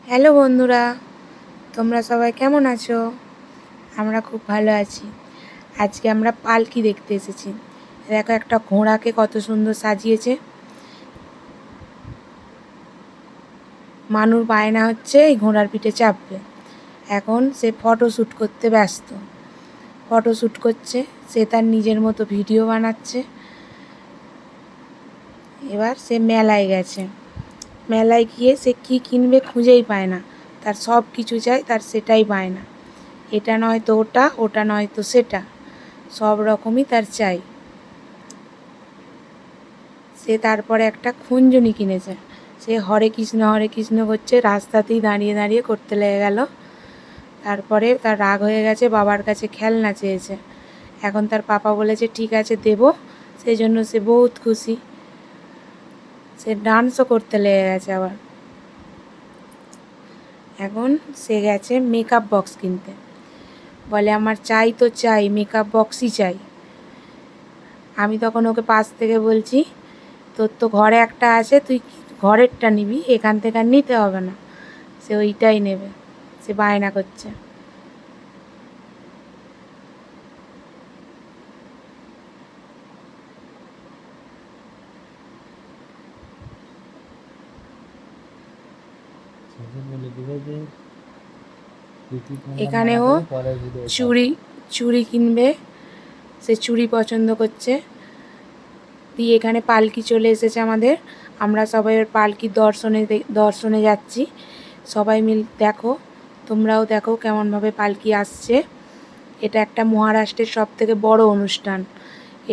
Hello বন্ধুরা, তোমরা সবাই কেমন আছো? আমরা খুব ভালো আছি। আজকে আমরা পালকি দেখতে এসেছি। দেখো একটা ঘোড়াকে কত সুন্দর সাজিয়েছে। মানুর বায়না হচ্ছে এই ঘোড়ার পিঠে চাপবে। এখন সে ফটো শ্যুট করতে ব্যস্ত। ফটো শ্যুট করছে, সে তার নিজের মতো ভিডিও বানাচ্ছে। এবার সে মেলায় গেছে। মেলায় গিয়ে সে কী কিনবে খুঁজেই পায় না। তার সব কিছু চাই, তার সেটাই পায় না। এটা নয় তো ওটা, ওটা নয় তো সেটা, সব রকমই তার চাই। সে তারপরে একটা খুঞ্জনি কিনেছে। সে হরে কৃষ্ণ করছে, রাস্তাতেই দাঁড়িয়ে দাঁড়িয়ে করতে লেগে গেল। তারপরে তার রাগ হয়ে গেছে, বাবার কাছে খেলনা চেয়েছে। এখন তার পাপা বলেছে ঠিক আছে দেবো, সেই জন্য সে বহুত খুশি। সে ডান্সও করতে লেগে গেছে আবার। এখন সে গেছে মেকআপ বক্স কিনতে। বলে আমার চাই তো চাই, মেকআপ বক্সই চাই। আমি তখন ওকে পাশ থেকে বলছি তোর তো ঘরে একটা আছে, তুই ঘরেরটা নিবি, এখান থেকে আর নিতে হবে না। সে ওইটাই নেবে, সে বায়না করছে। এখানে ও চুড়ি কিনবে, সে চুড়ি পছন্দ করছে। দিয়ে এখানে পালকি চলে এসেছে আমাদের। আমরা সবাই পালকির দর্শনে যাচ্ছি। সবাই দেখো, তোমরাও দেখো কেমনভাবে পালকি আসছে। এটা একটা মহারাষ্ট্রের সবথেকে বড় অনুষ্ঠান।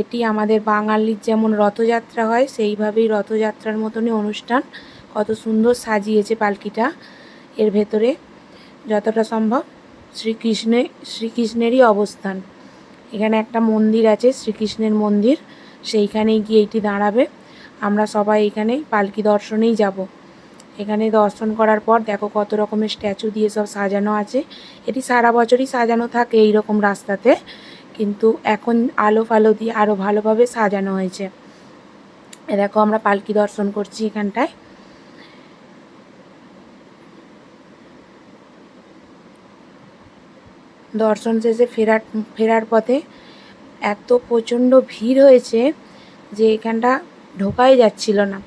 এটি আমাদের বাঙালির যেমন রথযাত্রা হয় সেইভাবেই রথযাত্রার মতনই অনুষ্ঠান। কত সুন্দর সাজিয়েছে পালকিটা। এর ভেতরে যতটা সম্ভব শ্রীকৃষ্ণেরই অবস্থান। এখানে একটা মন্দির আছে, শ্রীকৃষ্ণের মন্দির, সেইখানেই গিয়ে এটি দাঁড়াবে। আমরা সবাই এখানে পালকি দর্শনেই যাব। এখানে দর্শন করার পর দেখো কত রকমের স্ট্যাচু দিয়ে সব সাজানো আছে। এটি সারা বছরই সাজানো থাকে এই রকম রাস্তাতে, কিন্তু এখন আলো ফালো দিয়ে আরও ভালোভাবে সাজানো হয়েছে। দেখো আমরা পালকি দর্শন করছি এখানটায়। দর্শন শেষে ফেরার পথে এত প্রচণ্ড ভিড় হয়েছে যে এখানটা ঢোকাই যাচ্ছিল না।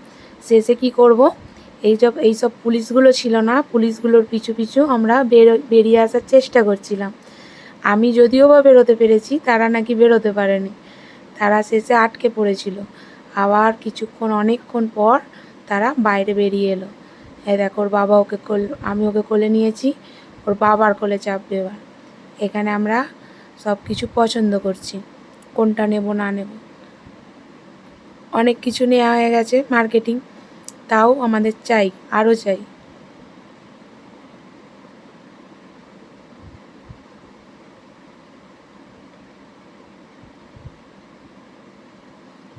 শেষে কি করব, এইসব পুলিশগুলো ছিল না, পুলিশগুলোর পিছু পিছু আমরা বেরিয়ে আসার চেষ্টা করছিলাম। আমি যদিও বা বেরোতে পেরেছি, তারা নাকি বেরোতে পারেনি। তারা শেষে আটকে পড়েছিল। আবার অনেকক্ষণ পর তারা বাইরে বেরিয়ে এলো। দেখো ওর বাবা আমি ওকে কোলে নিয়েছি, ওর বাবার কোলে চাপবে এবার। এখানে আমরা সব কিছু পছন্দ করছি, কোনটা নেব না নেব। অনেক কিছু নেওয়া হয়ে গেছে মার্কেটিং, তাও আমাদের চাই, আরও চাই।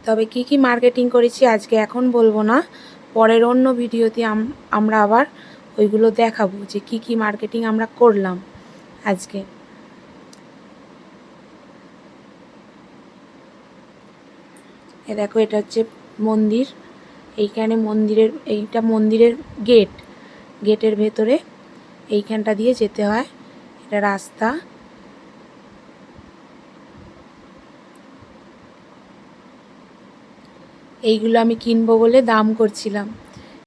তবে কি কি মার্কেটিং করেছি আজকে এখন বলবো না, পরের অন্য ভিডিওতে আমরা আবার ওইগুলো দেখাবো যে কি কি মার্কেটিং আমরা করলাম আজকে। দেখো এটা হচ্ছে মন্দির। এইখানে এইটা মন্দিরের গেটের ভেতরে এইখানটা দিয়ে যেতে হয়, এটা রাস্তা। এইগুলো আমি কিনবো বলে দাম করছিলাম।